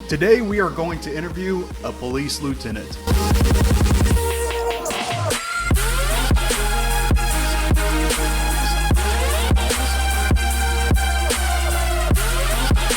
Today we are going to interview a police lieutenant.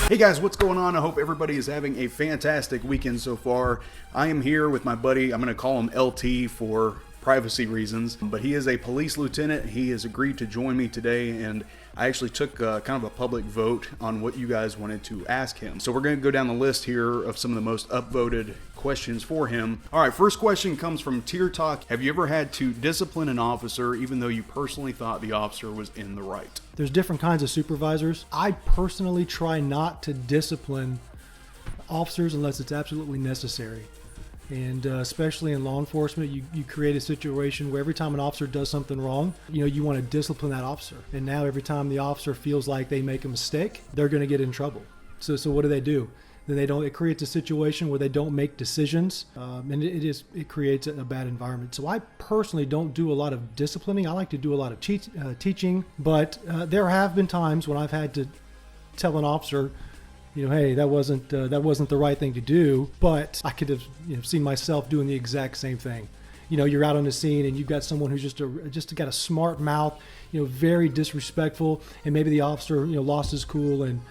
Hey guys, what's going on? I hope everybody is having a fantastic weekend so far. I am here with my buddy. I'm going to call him LT for privacy reasons, but he is a police lieutenant. He has agreed to join me today, and I actually took kind of a public vote on what you guys wanted to ask him. So we're going to go down the list here of some of the most upvoted questions for him. All right, first question comes from Tier Talk. Have you ever had to discipline an officer even though you personally thought the officer was in the right? There's different kinds of supervisors. I personally try not to discipline officers unless it's absolutely necessary. And especially in law enforcement, you create a situation where every time an officer does something wrong, you want to discipline that officer. And now every time the officer feels like they make a mistake, they're going to get in trouble. So what do? Then it creates a situation where they don't make decisions, and it creates a bad environment. So I personally don't do a lot of disciplining. I like to do a lot of teaching, but there have been times when I've had to tell an officer, hey, that wasn't the right thing to do, but I could have seen myself doing the exact same thing. You're out on the scene and you've got someone who's just got a smart mouth, very disrespectful, and maybe the officer lost his cool and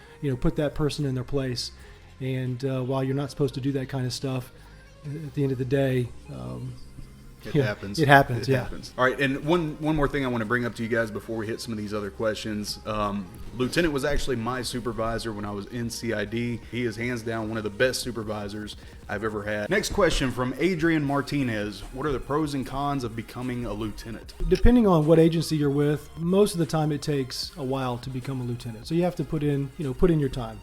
put that person in their place. And while you're not supposed to do that kind of stuff, at the end of the day, It happens. It happens. All right, and one more thing I want to bring up to you guys before we hit some of these other questions. Lieutenant was actually my supervisor when I was in CID. He is hands down one of the best supervisors I've ever had. Next question from Adrian Martinez. What are the pros and cons of becoming a lieutenant? Depending on what agency you're with, most of the time it takes a while to become a lieutenant. So you have to put in your time.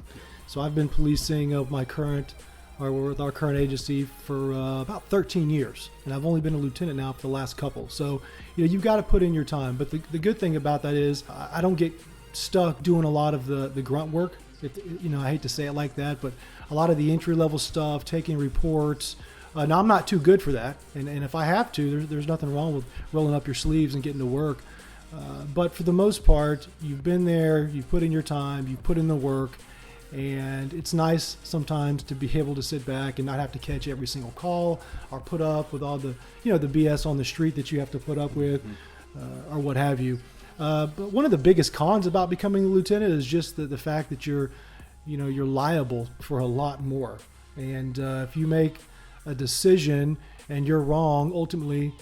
So I've been policing with our current agency for about 13 years, and I've only been a lieutenant now for the last couple. So you've got to put in your time. But the good thing about that is I don't get stuck doing a lot of the grunt work. I hate to say it like that, but a lot of the entry level stuff, taking reports. Now I'm not too good for that, and if I have to, there's nothing wrong with rolling up your sleeves and getting to work. But for the most part, you've been there, you've put in your time, you've put in the work. And it's nice sometimes to be able to sit back and not have to catch every single call or put up with all the the BS on the street that you have to put up with, or what have you. But one of the biggest cons about becoming a lieutenant is just the fact that you're liable for a lot more. And if you make a decision and you're wrong, ultimately,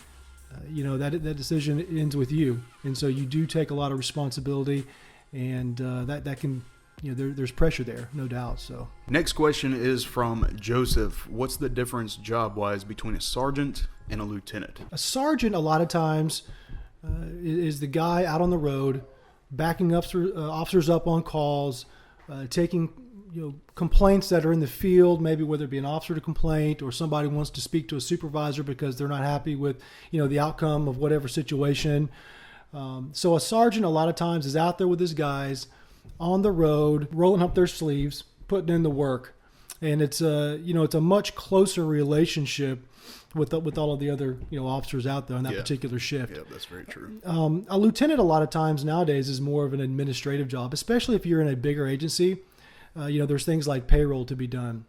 that decision ends with you. And so you do take a lot of responsibility, and that can. There's pressure there, no doubt. So next question is from Joseph. What's the difference job-wise between a sergeant and a lieutenant? A sergeant, a lot of times, is the guy out on the road, backing up officers up on calls, taking complaints that are in the field, maybe whether it be an officer to complaint or somebody wants to speak to a supervisor because they're not happy with the outcome of whatever situation. So a sergeant, a lot of times, is out there with his guys on the road, rolling up their sleeves, putting in the work, and it's a much closer relationship with all of the other officers out there on that particular shift. Yeah, that's very true. A lieutenant, a lot of times nowadays, is more of an administrative job, especially if you're in a bigger agency. There's things like payroll to be done,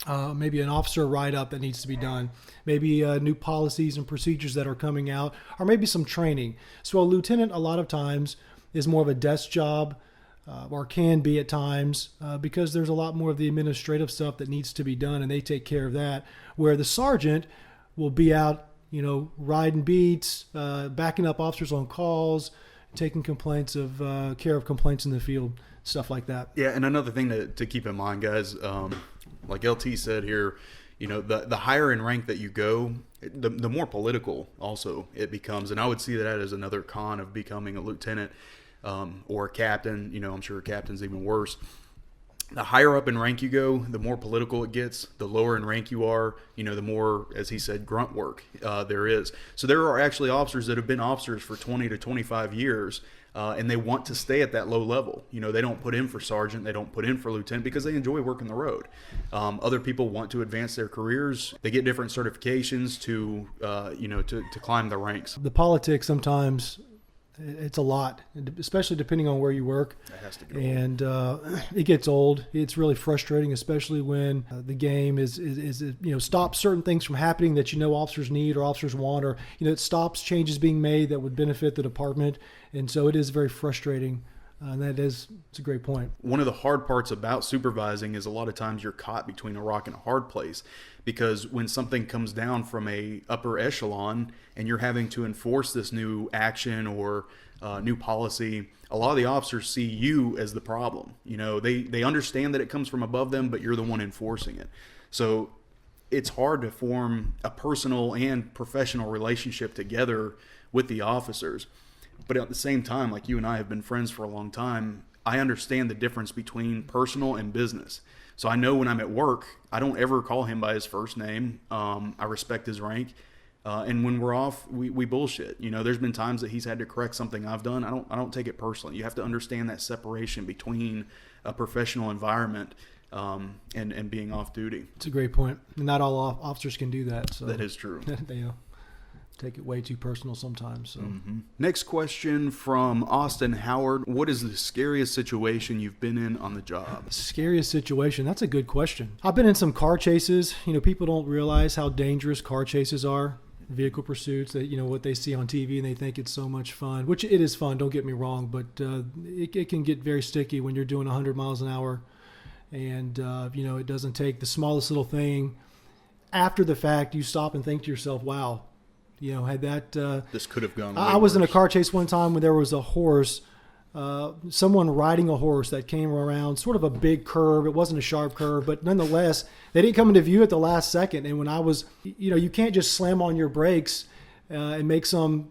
maybe an officer write-up that needs to be done, maybe new policies and procedures that are coming out, or maybe some training. So a lieutenant, a lot of times, is more of a desk job. Or can be at times, because there's a lot more of the administrative stuff that needs to be done, and they take care of that. Where the sergeant will be out, riding beats, backing up officers on calls, taking care of complaints in the field, stuff like that. Yeah, and another thing to keep in mind, guys, like LT said here, the higher in rank that you go, the more political also it becomes, and I would see that as another con of becoming a lieutenant. Or a captain, I'm sure a captain's even worse. The higher up in rank you go, the more political it gets. The lower in rank you are, the more, as he said, grunt work there is. So there are actually officers that have been officers for 20 to 25 years, and they want to stay at that low level. They don't put in for sergeant, they don't put in for lieutenant because they enjoy working the road. Other people want to advance their careers. They get different certifications to climb the ranks. The politics sometimes It's a lot, especially depending on where you work. That has to go. And it gets old. It's really frustrating, especially when the game is stops certain things from happening that officers need or officers want, or it stops changes being made that would benefit the department. And so it is very frustrating. And it's a great point. One of the hard parts about supervising is a lot of times you're caught between a rock and a hard place, because when something comes down from a upper echelon and you're having to enforce this new action or new policy, a lot of the officers see you as the problem. They understand that it comes from above them, but you're the one enforcing it. So it's hard to form a personal and professional relationship together with the officers. But at the same time, like you and I have been friends for a long time, I understand the difference between personal and business. So I know when I'm at work, I don't ever call him by his first name. I respect his rank. And when we're off, we bullshit. There's been times that he's had to correct something I've done. I don't take it personally. You have to understand that separation between a professional environment and being off duty. It's a great point. And not all officers can do that. So that is true. They take it way too personal sometimes. So. Mm-hmm. Next question from Austin Howard. What is the scariest situation you've been in on the job? Scariest situation? That's a good question. I've been in some car chases. People don't realize how dangerous car chases are. Vehicle pursuits, that what they see on TV and they think it's so much fun, which it is fun, don't get me wrong, but it can get very sticky when you're doing 100 miles an hour and it doesn't take the smallest little thing. After the fact, you stop and think to yourself, wow, had that this could have gone I was in a car chase one time when there was a horse, someone riding a horse that came around sort of a big curve. It wasn't a sharp curve, but nonetheless, they didn't come into view at the last second. And when I was, you can't just slam on your brakes and make some,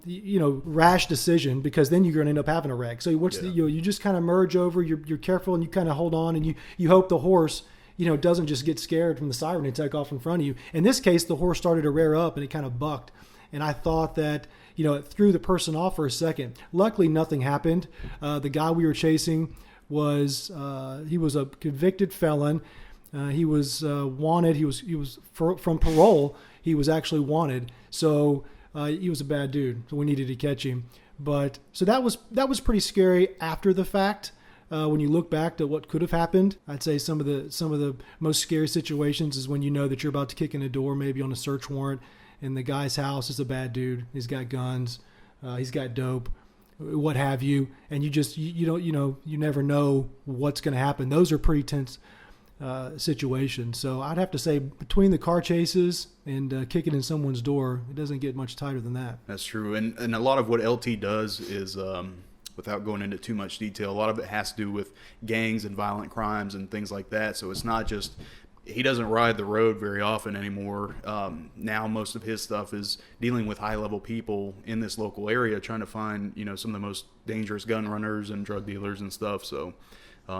rash decision, because then you're going to end up having a wreck. So you just kind of merge over, you're careful, and you kind of hold on, and you hope the horse, doesn't just get scared from the siren and take off in front of you. In this case, the horse started to rear up and it kind of bucked. And I thought that, it threw the person off for a second. Luckily, nothing happened. The guy we were chasing he was a convicted felon. He was wanted. He was from parole. He was actually wanted. So he was a bad dude. So we needed to catch him. But so that was pretty scary after the fact. When you look back to what could have happened, I'd say some of the most scary situations is when you know that you're about to kick in a door, maybe on a search warrant, and the guy's house is a bad dude. He's got guns, he's got dope, what have you, and you never know what's going to happen. Those are pretty tense situations. So I'd have to say between the car chases and kicking in someone's door, it doesn't get much tighter than that. That's true, and a lot of what LT does is, without going into too much detail, a lot of it has to do with gangs and violent crimes and things like that. So it's not just. He doesn't ride the road very often anymore. Now most of his stuff is dealing with high-level people in this local area, trying to find, some of the most dangerous gun runners and drug dealers and stuff. So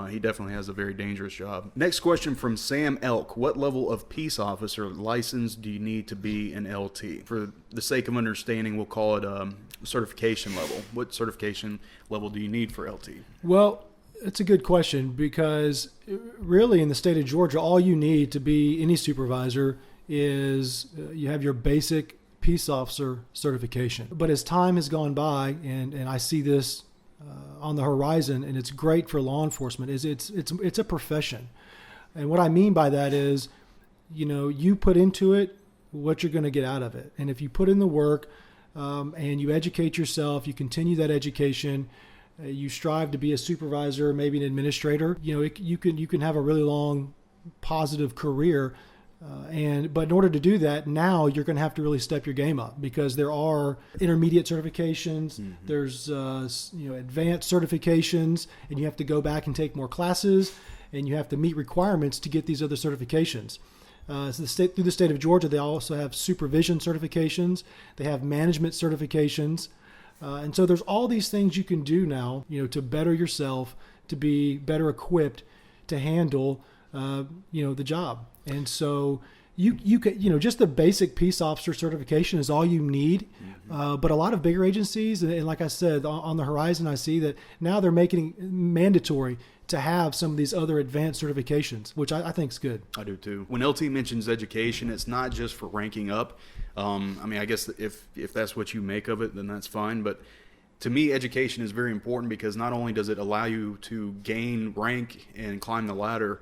he definitely has a very dangerous job. Next question from Sam Elk. What level of peace officer license do you need to be an LT? For the sake of understanding, we'll call it certification level. What certification level do you need for LT? Well, it's a good question, because really in the state of Georgia, all you need to be any supervisor is you have your basic peace officer certification. But as time has gone by, and I see this on the horizon, and it's great for law enforcement, is it's a profession. And what I mean by that is, you put into it what you're going to get out of it. And if you put in the work and you educate yourself, you continue that education, you strive to be a supervisor, maybe an administrator, you can have a really long, positive career. But in order to do that, now you're going to have to really step your game up, because there are intermediate certifications, mm-hmm. There's advanced certifications, and you have to go back and take more classes, and you have to meet requirements to get these other certifications. So through the state of Georgia, they also have supervision certifications, they have management certifications. And so there's all these things you can do now, to better yourself, to be better equipped to handle, the job. And so you can, just the basic peace officer certification is all you need. Mm-hmm. But a lot of bigger agencies, and like I said, on the horizon, I see that now they're making it mandatory to have some of these other advanced certifications, which I think is good. I do too. When LT mentions education, it's not just for ranking up. I guess if that's what you make of it, then that's fine. But to me, education is very important because not only does it allow you to gain rank and climb the ladder,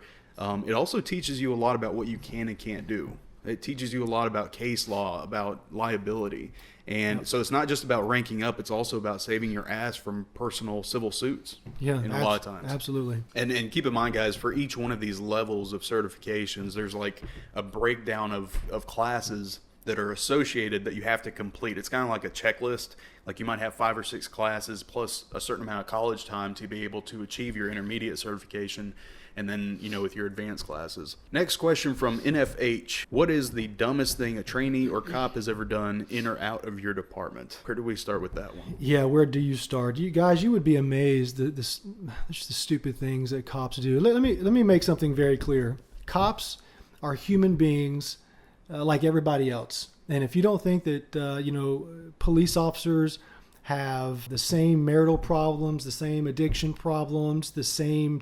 it also teaches you a lot about what you can and can't do. It teaches you a lot about case law, about liability. And so it's not just about ranking up, it's also about saving your ass from personal civil suits. Yeah, a lot of times. Absolutely. And keep in mind, guys, for each one of these levels of certifications, there's like a breakdown of classes that are associated that you have to complete. It's kind of like a checklist. Like you might have 5 or 6 classes plus a certain amount of college time to be able to achieve your intermediate certification, and then, with your advanced classes. Next question from NFH. What is the dumbest thing a trainee or cop has ever done in or out of your department? Where do we start with that one? Yeah, where do you start? You guys, you would be amazed at just the stupid things that cops do. Let me make something very clear. Cops are human beings like everybody else. And if you don't think that, police officers have the same marital problems, the same addiction problems, the same,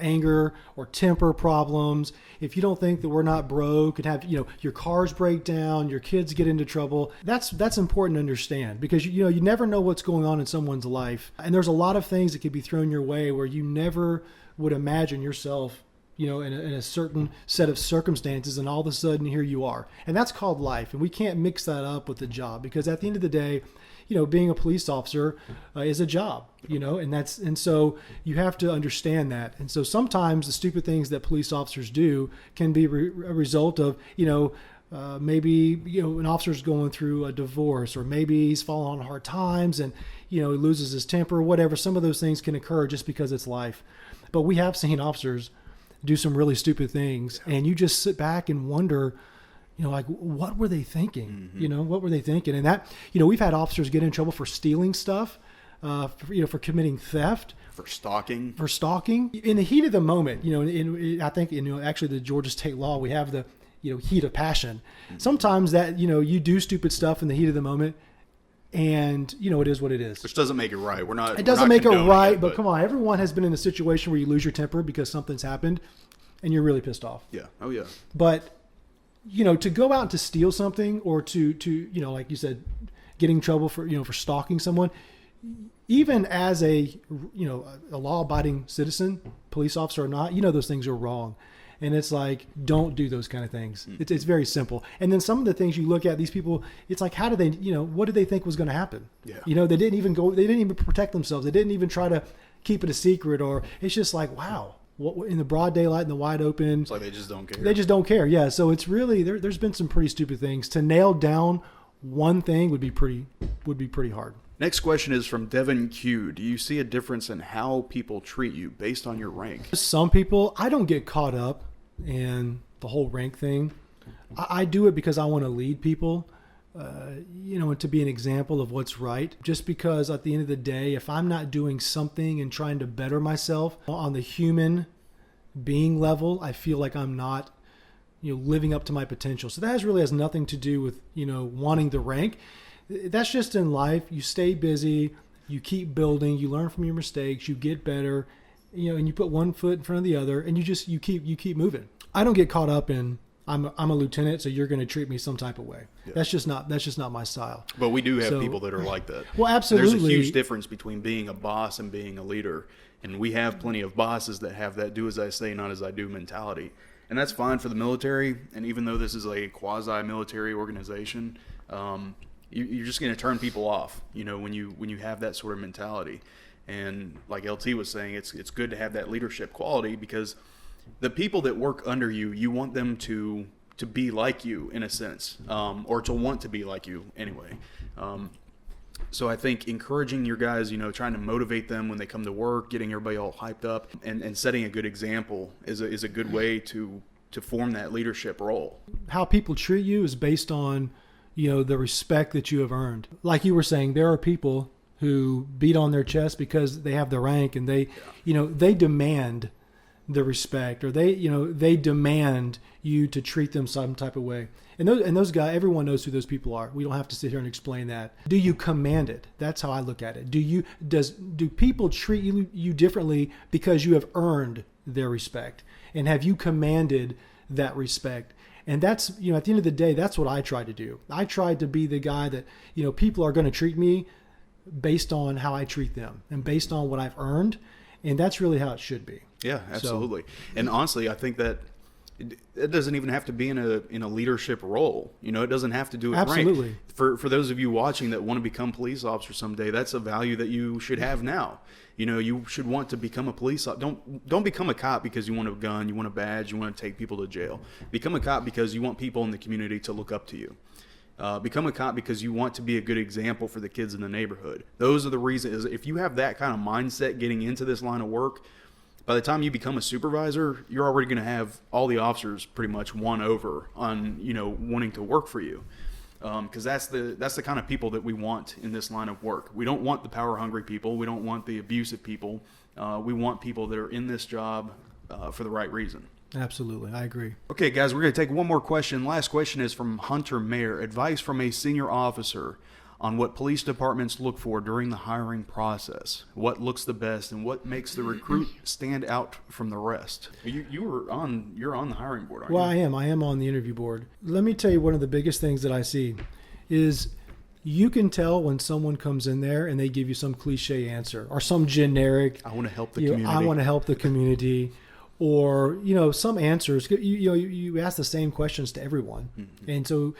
anger or temper problems, if you don't think that we're not broke and have, your cars break down, your kids get into trouble, that's important to understand, because, you never know what's going on in someone's life. And there's a lot of things that could be thrown your way where you never would imagine yourself in a certain set of circumstances, and all of a sudden here you are. And that's called life. And we can't mix that up with the job, because at the end of the day, being a police officer is a job, and so you have to understand that. And so sometimes the stupid things that police officers do can be a result of, maybe, an officer's going through a divorce, or maybe he's fallen on hard times and, he loses his temper, whatever. Some of those things can occur just because it's life. But we have seen officers do some really stupid things, and you just sit back and wonder, like, what were they thinking? Mm-hmm. What were they thinking? And that, we've had officers get in trouble for stealing stuff, for committing theft, for stalking. In the heat of the moment, I think, actually the Georgia state law, we have the, heat of passion. Mm-hmm. Sometimes that, you do stupid stuff in the heat of the moment, and it is what it is. Which doesn't make it right. It doesn't make it right, but come on, everyone has been in a situation where you lose your temper because something's happened, and you're really pissed off. Yeah. Oh yeah. But to go out and to steal something, or to like you said, getting in trouble for stalking someone, even as a law-abiding citizen, police officer or not, those things are wrong. And it's like, don't do those kind of things. It's very simple. And then some of the things you look at, these people, it's like, how did they, what did they think was going to happen? Yeah. They didn't even protect themselves. They didn't even try to keep it a secret, or it's just like, wow, what, in the broad daylight, in the wide open. It's like they just don't care. They just don't care. Yeah. So it's really, there's been some pretty stupid things. To nail down one thing would be pretty hard. Next question is from Devin Q. Do you see a difference in how people treat you based on your rank? Some people, I don't get caught up in the whole rank thing. I do it because I want to lead people, and to be an example of what's right. Just because at the end of the day, if I'm not doing something and trying to better myself on the human being level, I feel like I'm not, living up to my potential. So that really has nothing to do with, wanting the rank. That's just in life. You stay busy, you keep building, you learn from your mistakes, you get better, and you put one foot in front of the other, and you keep moving. I don't get caught up in, I'm a lieutenant, so you're going to treat me some type of way. Yeah. That's just not my style. But we do have people that are like that. Well, absolutely. There's a huge difference between being a boss and being a leader. And we have plenty of bosses that have that do as I say, not as I do mentality. And that's fine for the military. And even though this is a quasi-military organization, you're just going to turn people off, when you have that sort of mentality. And like LT was saying, it's good to have that leadership quality, because the people that work under you, you want them to be like you in a sense, or to want to be like you anyway. So I think encouraging your guys, trying to motivate them when they come to work, getting everybody all hyped up, and setting a good example is a good way to form that leadership role. How people treat you is based on, the respect that you have earned. Like you were saying, there are people who beat on their chest because they have the rank, and they demand the respect, or they demand you to treat them some type of way. And those guys, everyone knows who those people are. We don't have to sit here and explain that. Do you command it? That's how I look at it. Do people treat you differently because you have earned their respect? And have you commanded that respect? And that's, at the end of the day, that's what I try to do. I try to be the guy that, people are going to treat me based on how I treat them and based on what I've earned. And that's really how it should be. Yeah, absolutely. And honestly, I think that it doesn't even have to be in a leadership role. You know, it doesn't have to do with Absolutely. rank. For those of you watching that want to become police officers someday, that's a value that you should have now. You know, you should want to become a police officer. Don't become a cop because you want a gun, you want a badge, you want to take people to jail. Become a cop because you want people in the community to look up to you. Become a cop because you want to be a good example for the kids in the neighborhood. Those are the reasons. If you have that kind of mindset getting into this line of work, by the time you become a supervisor, you're already going to have all the officers pretty much won over on, you know, wanting to work for you. Because that's the kind of people that we want in this line of work. We don't want the power hungry people. We don't want the abusive people. We want people that are in this job for the right reason. Absolutely. I agree. Okay, guys, we're going to take one more question. Last question is from Hunter Mayer. Advice from a senior officer on what police departments look for during the hiring process. What looks the best and what makes the recruit stand out from the rest? You're on the hiring board, aren't you? Well, I am on the interview board. Let me tell you, one of the biggest things that I see is you can tell when someone comes in there and they give you some cliche answer or some generic, I want to help the community. I want to help the community. Or, you know, some answers, you ask the same questions to everyone. Mm-hmm. And so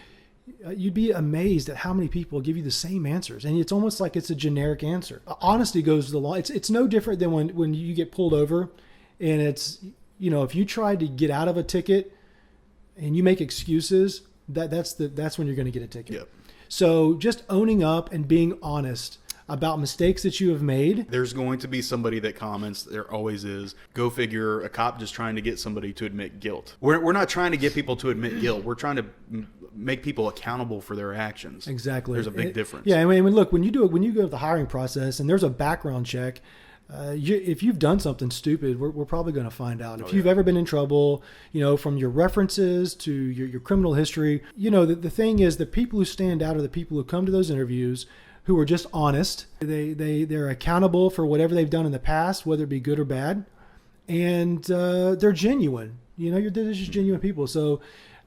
you'd be amazed at how many people give you the same answers. And it's almost like it's a generic answer. Honesty goes to the law. It's no different than when you get pulled over and it's, you know, if you try to get out of a ticket and you make excuses, that's when you're going to get a ticket. Yep. So just owning up and being honest about mistakes that you have made. There's going to be somebody that comments, there always is. Go figure, a cop just trying to get somebody to admit guilt. We're not trying to get people to admit guilt. We're trying to make people accountable for their actions. Exactly. There's a big difference. Yeah, I mean, look, when you go to the hiring process and there's a background check, if you've done something stupid, we're probably going to find out. If you've ever been in trouble, you know, from your references to your criminal history, you know, the thing is the people who stand out are the people who come to those interviews who are just honest. They're accountable for whatever they've done in the past, whether it be good or bad. And they're genuine. You know, they're just genuine people. So,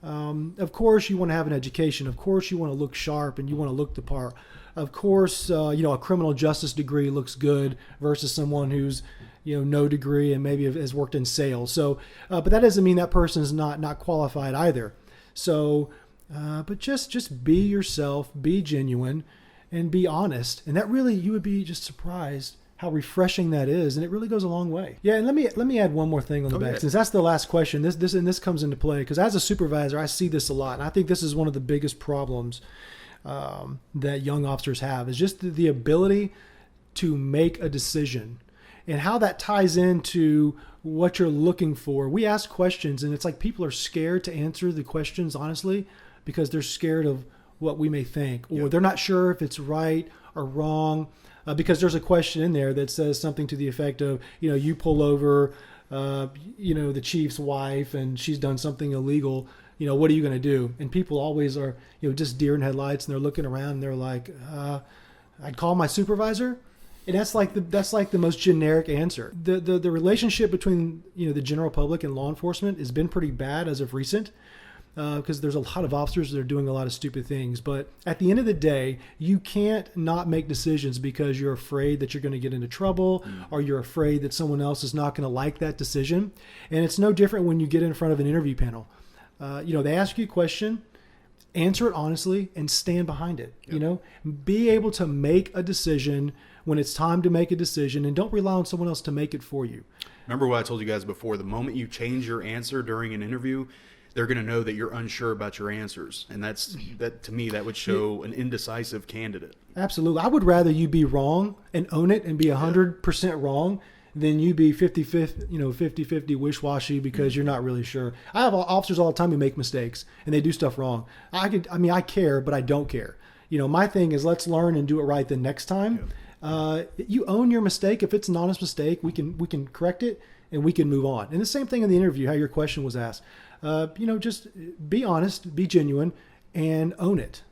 of course, you want to have an education. Of course, you want to look sharp and you want to look the part. Of course, you know, a criminal justice degree looks good versus someone who's, you know, no degree and maybe has worked in sales. So, but that doesn't mean that person is not qualified either. So, but just be yourself, be genuine, and be honest. And that really, you would be just surprised how refreshing that is. And it really goes a long way. Yeah. And let me add one more thing on the back, since that's the last question. This comes into play because as a supervisor, I see this a lot. And I think this is one of the biggest problems that young officers have is just the ability to make a decision and how that ties into what you're looking for. We ask questions and it's like people are scared to answer the questions honestly because they're scared of what we may think, or they're not sure if it's right or wrong, because there's a question in there that says something to the effect of, you know, you pull over, you know, the chief's wife and she's done something illegal, you know, what are you going to do? And people always are, you know, just deer in headlights and they're looking around and they're like, I'd call my supervisor. And that's like the most generic answer. The relationship between, you know, the general public and law enforcement has been pretty bad as of recent. Because there's a lot of officers that are doing a lot of stupid things. But at the end of the day, you can't not make decisions because you're afraid that you're going to get into trouble or you're afraid that someone else is not going to like that decision. And it's no different when you get in front of an interview panel. You know, they ask you a question, answer it honestly, and stand behind it. Yep. You know, be able to make a decision when it's time to make a decision and don't rely on someone else to make it for you. Remember what I told you guys before, the moment you change your answer during an interview, they're going to know that you're unsure about your answers. And that to me, that would show an indecisive candidate. Absolutely. I would rather you be wrong and own it and be 100% wrong than you be 50-50 wish-washy because you're not really sure. I have officers all the time who make mistakes and they do stuff wrong. I care, but I don't care. You know, my thing is let's learn and do it right the next time. Yeah. You own your mistake. If it's an honest mistake, we can correct it and we can move on. And the same thing in the interview, how your question was asked. You know, just be honest, be genuine, and own it,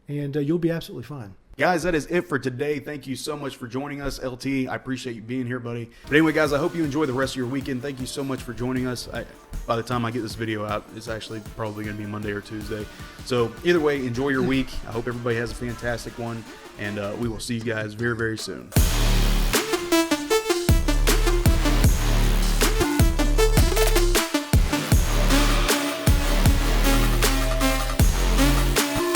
and you'll be absolutely fine. Guys, that is it for today. Thank you so much for joining us, LT. I appreciate you being here, buddy. But anyway, guys, I hope you enjoy the rest of your weekend. Thank you so much for joining us. By the time I get this video out, it's actually probably going to be Monday or Tuesday. So either way, enjoy your week. I hope everybody has a fantastic one, and we will see you guys very, very soon.